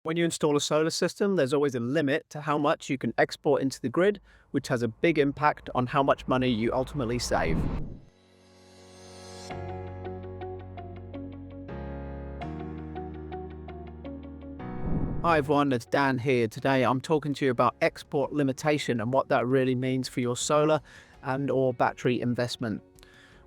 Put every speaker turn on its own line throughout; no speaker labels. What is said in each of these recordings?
When you install a solar system, there's always a limit to how much you can export into the grid, which has a big impact on how much money you ultimately save. Hi everyone, it's Dan here. Today I'm talking to you about export limitation and what that really means for your solar and/or battery investment.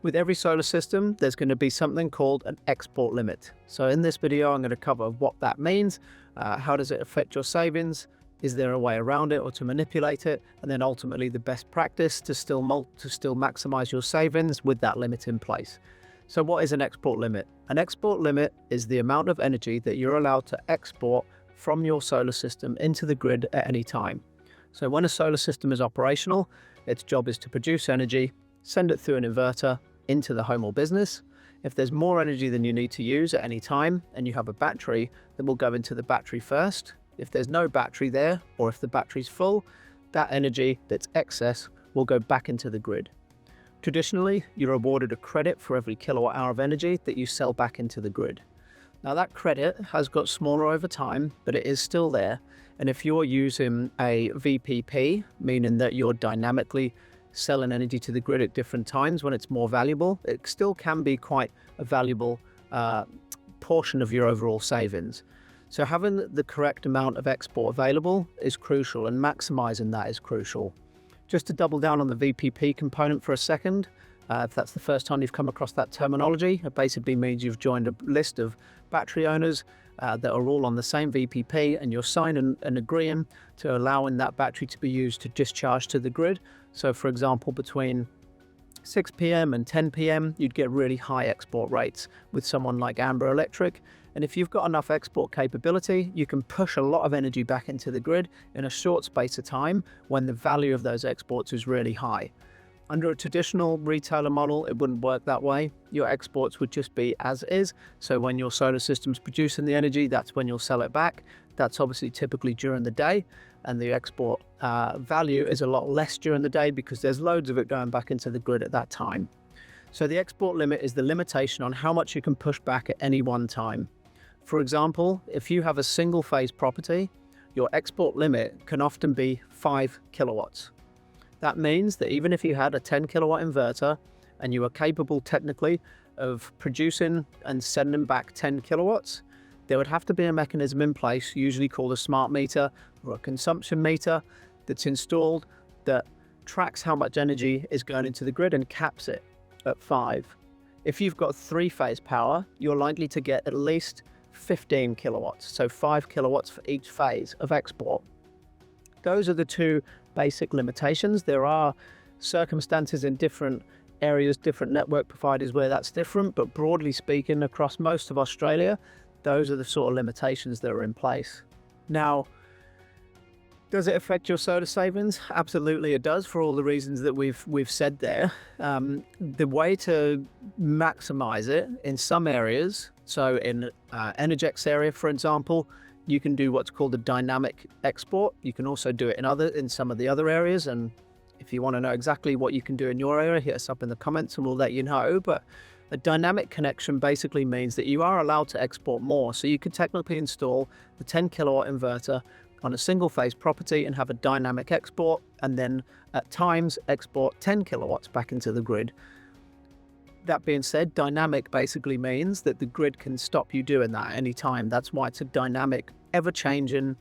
With every solar system, there's going to be something called an export limit. So in this video, I'm going to cover what that means, how does it affect your savings, is there a way around it or to manipulate it, and then ultimately the best practice to still maximize your savings with that limit in place. So what is an export limit? An export limit is the amount of energy that you're allowed to export from your solar system into the grid at any time. So when a solar system is operational, its job is to produce energy, send it through an inverter into the home or business. If there's more energy than you need to use at any time and you have a battery, then we'll go into the battery first. If there's no battery there, or if the battery's full, that energy that's excess will go back into the grid. Traditionally, you're awarded a credit for every kilowatt hour of energy that you sell back into the grid. Now that credit has got smaller over time, but it is still there. And if you're using a VPP, meaning that you're dynamically selling energy to the grid at different times when it's more valuable, it still can be quite a valuable portion of your overall savings. So having the correct amount of export available is crucial, and maximizing that is crucial. Just to double down on the VPP component for a second, if that's the first time you've come across that terminology, it basically means you've joined a list of battery owners that are all on the same VPP, and you're signing and agreeing to allowing that battery to be used to discharge to the grid. So for example, between 6 p.m. and 10 p.m, you'd get really high export rates with someone like Amber Electric. And if you've got enough export capability, you can push a lot of energy back into the grid in a short space of time when the value of those exports is really high. Under a traditional retailer model, it wouldn't work that way. Your exports would just be as is. So when your solar system's producing the energy, that's when you'll sell it back. That's obviously typically during the day, and the export value is a lot less during the day because there's loads of it going back into the grid at that time. So the export limit is the limitation on how much you can push back at any one time. For example, if you have a single phase property, your export limit can often be 5 kilowatts. That means that even if you had a 10 kilowatt inverter and you were capable technically of producing and sending back 10 kilowatts, there would have to be a mechanism in place, usually called a smart meter or a consumption meter, that's installed that tracks how much energy is going into the grid and caps it at 5. If you've got 3-phase power, you're likely to get at least 15 kilowatts, so 5 kilowatts for each phase of export. Those are the two basic limitations. There are circumstances in different areas, different network providers where that's different, but broadly speaking, across most of Australia, those are the sort of limitations that are in place. Now, does it affect your solar savings? Absolutely it does, for all the reasons that we've said there. The way to maximize it in some areas, so in Energex area, for example, you can do what's called a dynamic export. You can also do it in some of the other areas, and if you want to know exactly what you can do in your area, hit us up in the comments and we'll let you know. But a dynamic connection basically means that you are allowed to export more. So you could technically install the 10 kilowatt inverter on a single phase property and have a dynamic export, and then at times export 10 kilowatts back into the grid. That being said, dynamic basically means that the grid can stop you doing that at any time. That's why it's a dynamic, ever-changing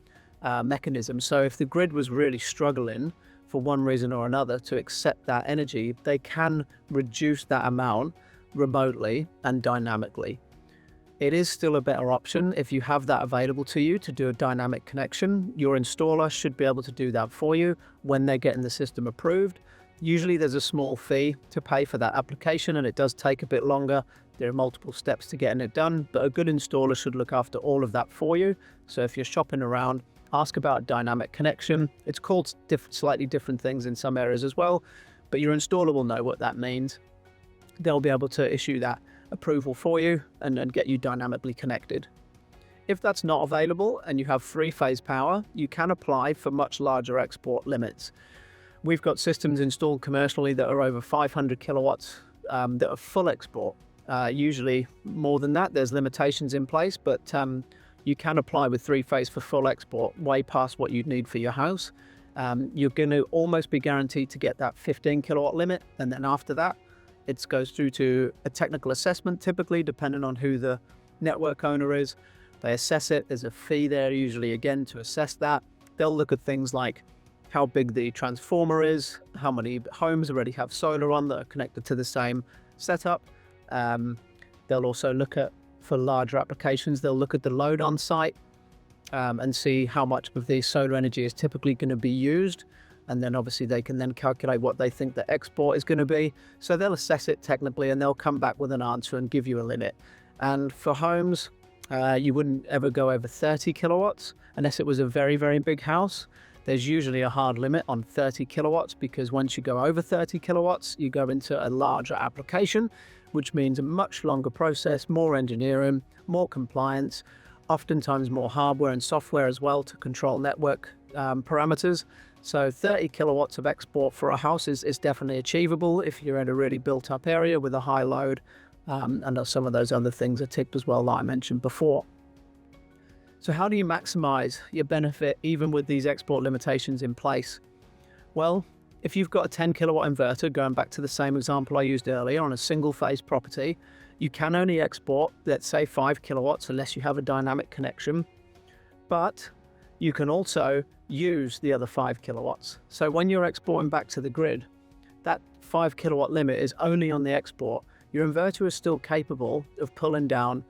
mechanism. So if the grid was really struggling for one reason or another to accept that energy, they can reduce that amount remotely and dynamically. It is still a better option if you have that available to you to do a dynamic connection. Your installer should be able to do that for you when they're getting the system approved. Usually there's a small fee to pay for that application, and it does take a bit longer. There are multiple steps to getting it done, but a good installer should look after all of that for you. So if you're shopping around, ask about a dynamic connection. It's called slightly different things in some areas as well, but your installer will know what that means. They'll be able to issue that approval for you and get you dynamically connected. If that's not available and you have 3-phase power, you can apply for much larger export limits. We've got systems installed commercially that are over 500 kilowatts that are full export. Usually more than that, there's limitations in place, but you can apply with three-phase for full export way past what you'd need for your house. You're going to almost be guaranteed to get that 15 kilowatt limit, and then after that it goes through to a technical assessment, typically depending on who the network owner is. They assess it. There's a fee there usually again to assess that. They'll look at things like how big the transformer is, how many homes already have solar on that are connected to the same setup. They'll also look at, for larger applications, they'll look at the load on site and see how much of the solar energy is typically going to be used. And then obviously they can then calculate what they think the export is going to be. So they'll assess it technically and they'll come back with an answer and give you a limit. And for homes, you wouldn't ever go over 30 kilowatts unless it was a very, very big house. There's usually a hard limit on 30 kilowatts because once you go over 30 kilowatts, you go into a larger application, which means a much longer process, more engineering, more compliance, oftentimes more hardware and software as well to control network parameters. So 30 kilowatts of export for a house is definitely achievable if you're in a really built up area with a high load, and some of those other things are ticked as well, like I mentioned before. So how do you maximize your benefit even with these export limitations in place? Well, if you've got a 10 kilowatt inverter, going back to the same example I used earlier, on a single phase property, you can only export, let's say 5 kilowatts unless you have a dynamic connection, but you can also use the other 5 kilowatts. So when you're exporting back to the grid, that 5 kilowatt limit is only on the export. Your inverter is still capable of pulling down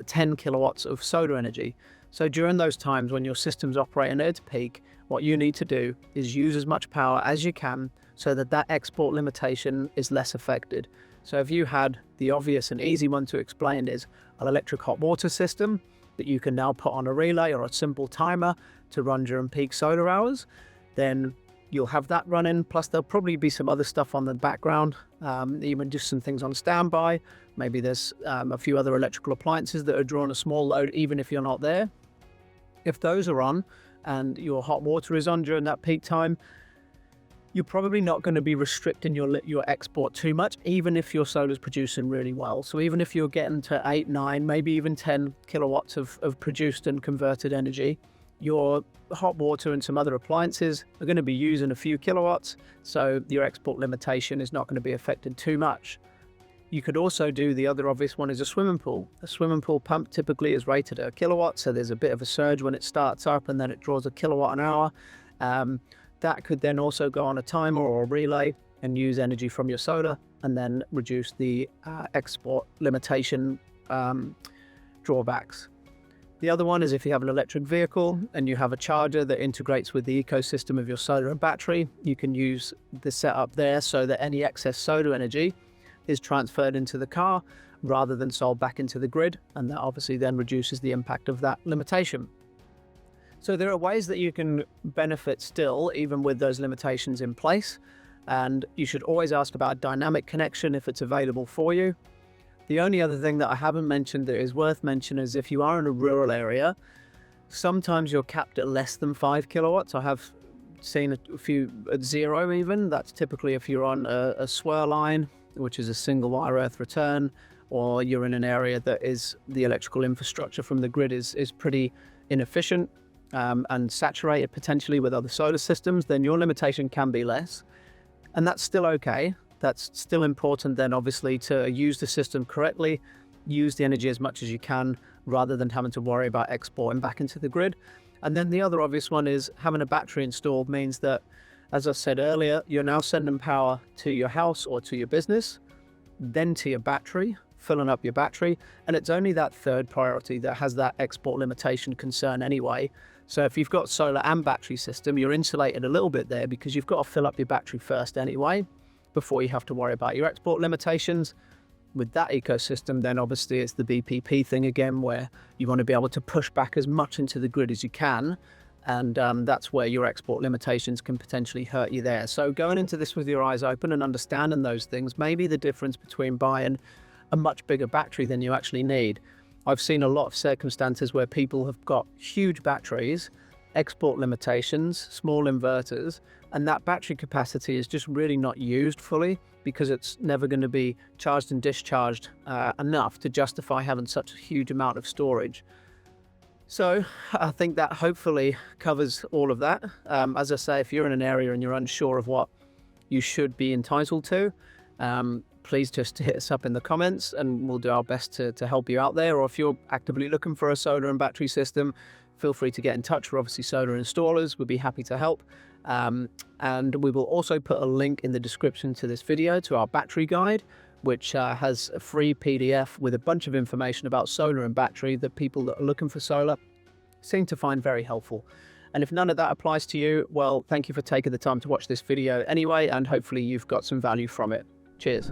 10 kilowatts of solar energy. So during those times when your system's operating at its peak, what you need to do is use as much power as you can so that that export limitation is less affected. So if you had the obvious and easy one to explain is an electric hot water system that you can now put on a relay or a simple timer to run during peak solar hours, then you'll have that running. Plus there'll probably be some other stuff on the background, even just some things on standby. Maybe there's a few other electrical appliances that are drawing a small load even if you're not there. If those are on and your hot water is on during that peak time, you're probably not going to be restricting your export too much, even if your solar is producing really well. So even if you're getting to 8, 9, maybe even 10 kilowatts of produced and converted energy, your hot water and some other appliances are going to be using a few kilowatts, so your export limitation is not going to be affected too much. You could also do the other obvious one is a swimming pool. A swimming pool pump typically is rated at a kilowatt, so there's a bit of a surge when it starts up and then it draws a kilowatt an hour. That could then also go on a timer or a relay and use energy from your solar and then reduce the export limitation drawbacks. The other one is if you have an electric vehicle and you have a charger that integrates with the ecosystem of your solar and battery, you can use the setup there so that any excess solar energy is transferred into the car rather than sold back into the grid, and that obviously then reduces the impact of that limitation. So there are ways that you can benefit still, even with those limitations in place, and you should always ask about dynamic connection if it's available for you. The only other thing that I haven't mentioned that is worth mentioning is if you are in a rural area, sometimes you're capped at less than 5 kilowatts. I have seen a few at 0 even. That's typically if you're on a swirl line, which is a single wire earth return, or you're in an area that is the electrical infrastructure from the grid is pretty inefficient and saturated potentially with other solar systems, then your limitation can be less. And that's still okay. That's still important then obviously to use the system correctly, use the energy as much as you can rather than having to worry about exporting back into the grid. And then the other obvious one is having a battery installed means that, as I said earlier, you're now sending power to your house or to your business, then to your battery, filling up your battery, and it's only that third priority that has that export limitation concern anyway. So if you've got solar and battery system, you're insulated a little bit there because you've got to fill up your battery first anyway, before you have to worry about your export limitations. With that ecosystem, then obviously it's the BPP thing again, where you want to be able to push back as much into the grid as you can, and that's where your export limitations can potentially hurt you there. So going into this with your eyes open and understanding those things may be the difference between buying a much bigger battery than you actually need. I've seen a lot of circumstances where people have got huge batteries, export limitations, small inverters, and that battery capacity is just really not used fully because it's never going to be charged and discharged enough to justify having such a huge amount of storage. So I think that hopefully covers all of that. As I say, if you're in an area and you're unsure of what you should be entitled to, please just hit us up in the comments and we'll do our best to help you out there. Or if you're actively looking for a solar and battery system, feel free to get in touch. We're obviously solar installers. We'd be happy to help. And we will also put a link in the description to this video to our battery guide, which has a free PDF with a bunch of information about solar and battery that people that are looking for solar seem to find very helpful. And if none of that applies to you, well, thank you for taking the time to watch this video anyway, and hopefully you've got some value from it. Cheers.